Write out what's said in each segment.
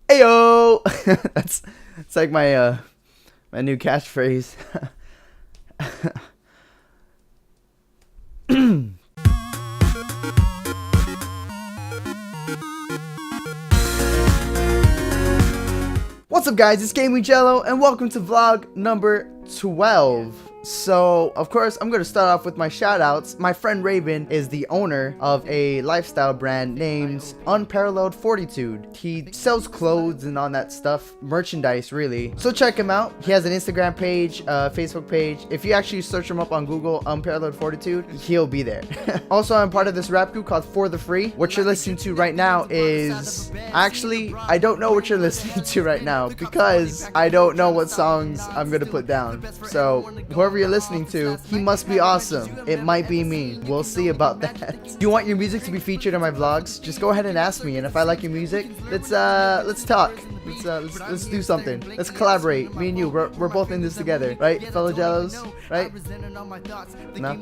Ayo! That's it's like my my new catchphrase. What's up guys, it's GamingJello and welcome to vlog number 12. So, of course, I'm going to start off with my shoutouts. My friend Raven is the owner of a lifestyle brand named Unparalleled Fortitude. He sells clothes and all that stuff, merchandise really. So check him out. He has an Instagram page, Facebook page. If you actually search him up on Google, Unparalleled Fortitude, he'll be there. Also, I'm part of this rap group called For The Free. What you're listening to right now is... Actually, I don't know what you're listening to right now because I don't know what songs I'm going to put down. So, whoever you're listening to, he must be awesome. It might be me. We'll see about that. Do you want your music to be featured on my vlogs? Just go ahead and ask me, and if I like your music, let's talk. Let's do something. Let's collaborate. Me and you, we're both in this together, right, fellow Jellos? Right? No.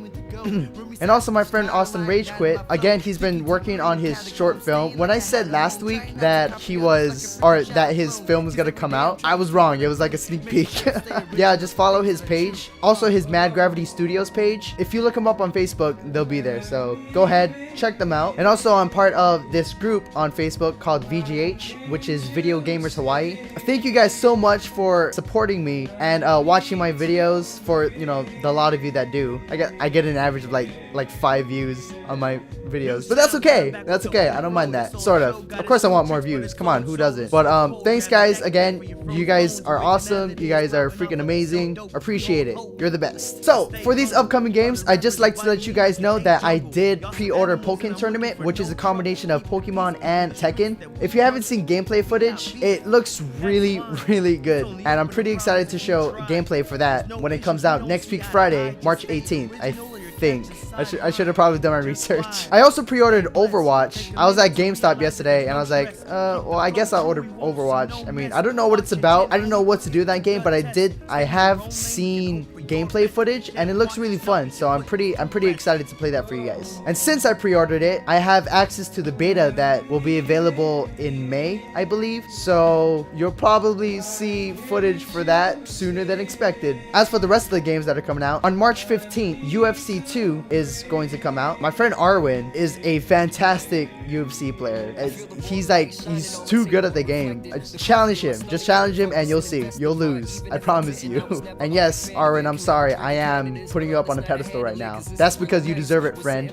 And also my friend AustinRageQuit. Again, he's been working on his short film. When I said last week that that his film was gonna come out, I was wrong. It was like a sneak peek. Yeah, just follow his page. Also his Mad Gravity Studios page. If you look him up on Facebook, they'll be there. So go ahead, check them out. And also I'm part of this group on Facebook called VGH, which is Video Gamers Hawaii. Thank you guys so much for supporting me and watching my videos. For the lot of you that do, I get an average of like 5 views on my videos, but that's okay. That's okay. I don't mind that. Sort of. Of course, I want more views. Come on, who doesn't? But thanks guys again. You guys are awesome. You guys are freaking amazing. Appreciate it. You're the best. So for these upcoming games, I just like to let you guys know that I did pre-order Pokken Tournament, which is a combination of Pokemon and Tekken. If you haven't seen gameplay footage, it looks really good, and I'm pretty excited to show gameplay for that when it comes out next week, Friday, March 18th. I think I should have probably done my research. I also pre-ordered Overwatch. I was at GameStop yesterday and I was like, well, I guess I'll order Overwatch. I mean, I don't know what it's about. I don't know what to do in that game, but I have seen gameplay footage and it looks really fun, so I'm pretty excited to play that for you guys. And since I pre-ordered it, I have access to the beta that will be available in May, I believe, so you'll probably see footage for that sooner than expected. As for the rest of the games that are coming out, on March 15th, UFC 2 is going to come out. My friend Arwin is a fantastic UFC player. He's too good at the game. Just challenge him and you'll see. You'll lose, I promise you. And yes, Arwin, I'm sorry, I am putting you up on a pedestal right now. That's because you deserve it, friend.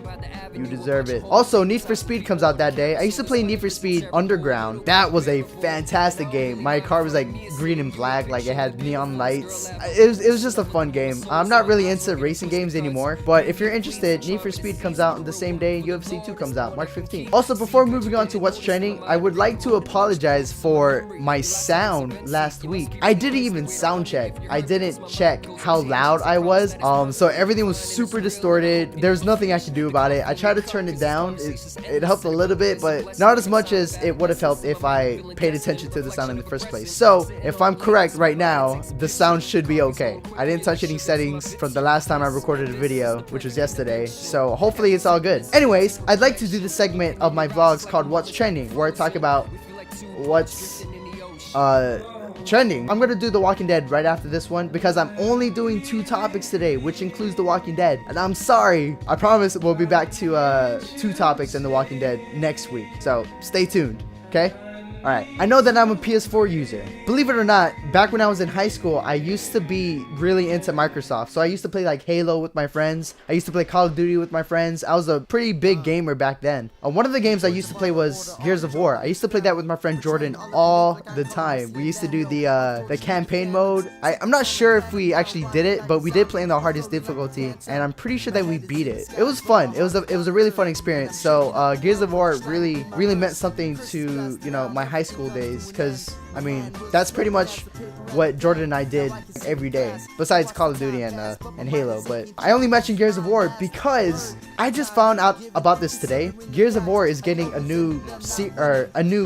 You deserve it. Also, Need for Speed comes out that day. I used to play Need for Speed Underground. That was a fantastic game. My car was like green and black, like it had neon lights. It was just a fun game. I'm not really into racing games anymore, but if you're interested, Need for Speed comes out on the same day UFC 2 comes out, March 15th. Also, before moving on to what's trending, I would like to apologize for my sound last week. I didn't even sound check. I didn't check how loud I was, so everything was super distorted. There's nothing I could do about it. I tried to turn it down. It helped a little bit, but not as much as it would have helped if I paid attention to the sound in the first place. So if I'm correct right now, the sound should be okay. I didn't touch any settings from the last time I recorded a video, which was yesterday, so hopefully it's all good. Anyways, I'd like to do this segment of my vlogs called What's Trending, where I talk about what's trending. I'm gonna do The Walking Dead right after this one because I'm only doing 2 topics today, which includes The Walking Dead, and I'm sorry. I promise we'll be back to 2 topics in The Walking Dead next week, so stay tuned, okay? Alright, I know that I'm a PS4 user. Believe it or not, back when I was in high school, I used to be really into Microsoft. So I used to play like Halo with my friends. I used to play Call of Duty with my friends. I was a pretty big gamer back then. One of the games I used to play was Gears of War. I used to play that with my friend Jordan all the time. We used to do the campaign mode. I'm not sure if we actually did it, but we did play in the hardest difficulty, and I'm pretty sure that we beat it. It was fun. It was a really fun experience. So Gears of War really meant something to my high school days, because I mean, that's pretty much what Jordan and I did every day, besides Call of Duty and Halo. But I only mentioned Gears of War because I just found out about this today. Gears of War is getting a new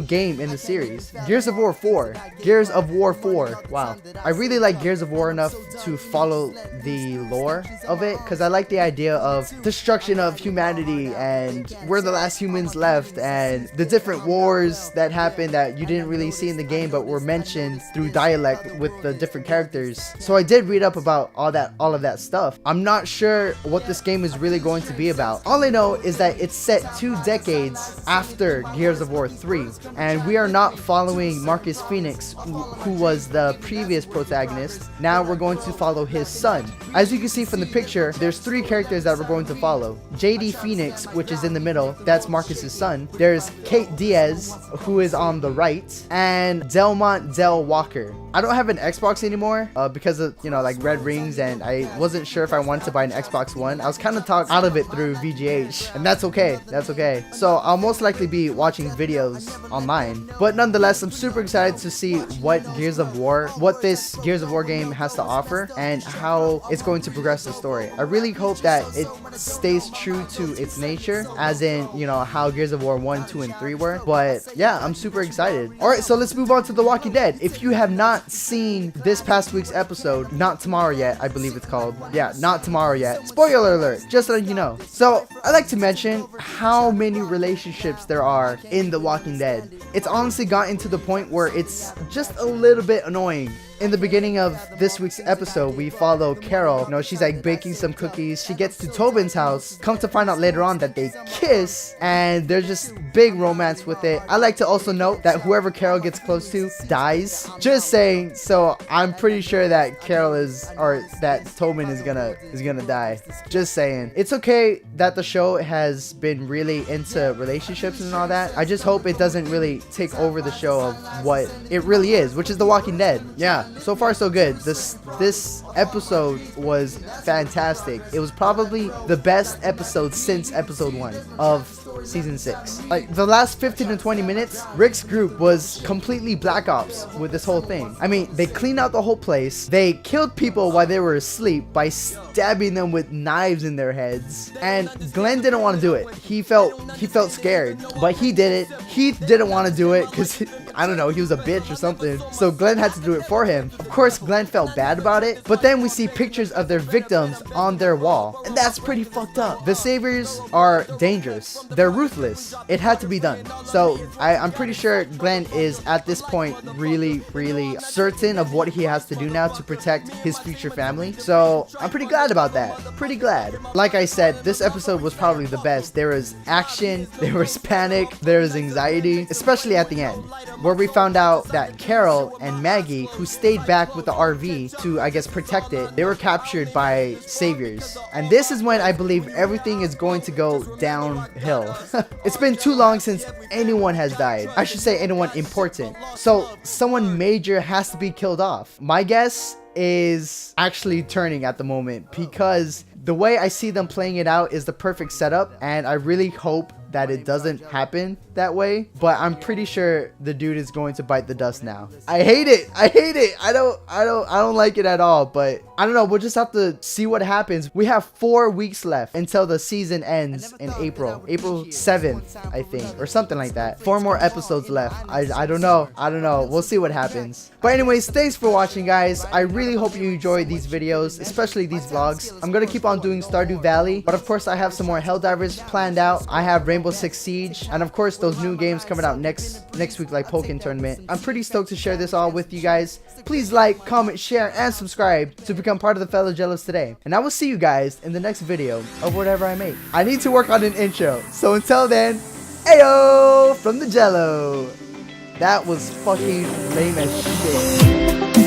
game in the series. Gears of War 4. Gears of War 4. Wow. I really like Gears of War enough to follow the lore of it, because I like the idea of destruction of humanity and we're the last humans left, and the different wars that happened that you didn't really see in the game but were mentioned through dialect with the different characters. So I did read up about all of that stuff. I'm not sure what this game is really going to be about. All I know is that it's set 2 decades after Gears of War 3, and we are not following Marcus Phoenix, who was the previous protagonist. Now we're going to follow his son. As you can see from the picture, there's 3 characters that we're going to follow. JD Phoenix, which is in the middle, that's Marcus's son. There's Kate Diaz, who is on the right, and Delmont Del Walker. I don't have an Xbox anymore because of, you know, like red rings, and I wasn't sure if I wanted to buy an Xbox One. I was kind of talked out of it through VGH, and that's okay. That's okay. So I'll most likely be watching videos online, but nonetheless, I'm super excited to see what this Gears of War game has to offer and how it's going to progress the story. I really hope that it stays true to its nature, as in, you know, how Gears of War 1, 2, and 3 were. But yeah, I'm super excited. Alright, so let's move on to The Walking Dead. If you have not seen this past week's episode, Not Tomorrow Yet, I believe it's called. Yeah, Not Tomorrow Yet. Spoiler alert, just so you know. So I like to mention how many relationships there are in The Walking Dead. It's honestly gotten to the point where it's just a little bit annoying. In the beginning of this week's episode, we follow Carol. You know, she's like baking some cookies. She gets to Tobin's house. Come to find out later on that they kiss, and there's just big romance with it. I like to also note that whoever Carol gets close to dies. Just saying. So I'm pretty sure that that Tobin is gonna die. Just saying. It's okay that the show has been really into relationships and all that. I just hope it doesn't really take over the show of what it really is, which is The Walking Dead. Yeah. So far so good. This episode was fantastic. It was probably the best episode since episode 1 of season 6. Like the last 15 to 20 minutes, Rick's group was completely Black Ops with this whole thing. I mean, they cleaned out the whole place. They killed people while they were asleep by stabbing them with knives in their heads. And Glenn didn't want to do it. He felt scared, but he did it. Heath didn't want to do it because I don't know, he was a bitch or something. So Glenn had to do it for him. Of course, Glenn felt bad about it, but then we see pictures of their victims on their wall, and that's pretty fucked up. The Saviors are dangerous. They're ruthless. It had to be done. So I'm pretty sure Glenn is at this point really certain of what he has to do now to protect his future family. So I'm pretty glad about that. Pretty glad. Like I said, this episode was probably the best. There was action, there was panic, there was anxiety, especially at the end, where we found out that Carol and Maggie, who stayed back with the RV to, I guess, protect it, they were captured by Saviors. And this is when I believe everything is going to go downhill. It's been too long since anyone has died. I should say anyone important. So someone major has to be killed off. My guess is actually turning at the moment, because the way I see them playing it out is the perfect setup, and I really hope that it doesn't happen that way, but I'm pretty sure the dude is going to bite the dust now. I hate it. I don't like it at all, but I don't know. We'll just have to see what happens. We have 4 weeks left until the season ends in April 7th, I think, or something like that. 4 more episodes left. I don't know. We'll see what happens. But anyways, thanks for watching, guys. I really hope you enjoyed these videos, especially these vlogs. I'm gonna keep on doing Stardew Valley, but of course I have some more Helldivers planned out. I have Rainbow Six Siege, and of course those new games coming out next week, like Pokken Tournament. I'm pretty stoked to share this all with you guys. Please like, comment, share, and subscribe to become part of the fellow Jellos today. And I will see you guys in the next video of whatever I make. I need to work on an intro. So until then, ayo from the Jello. That was fucking lame as shit.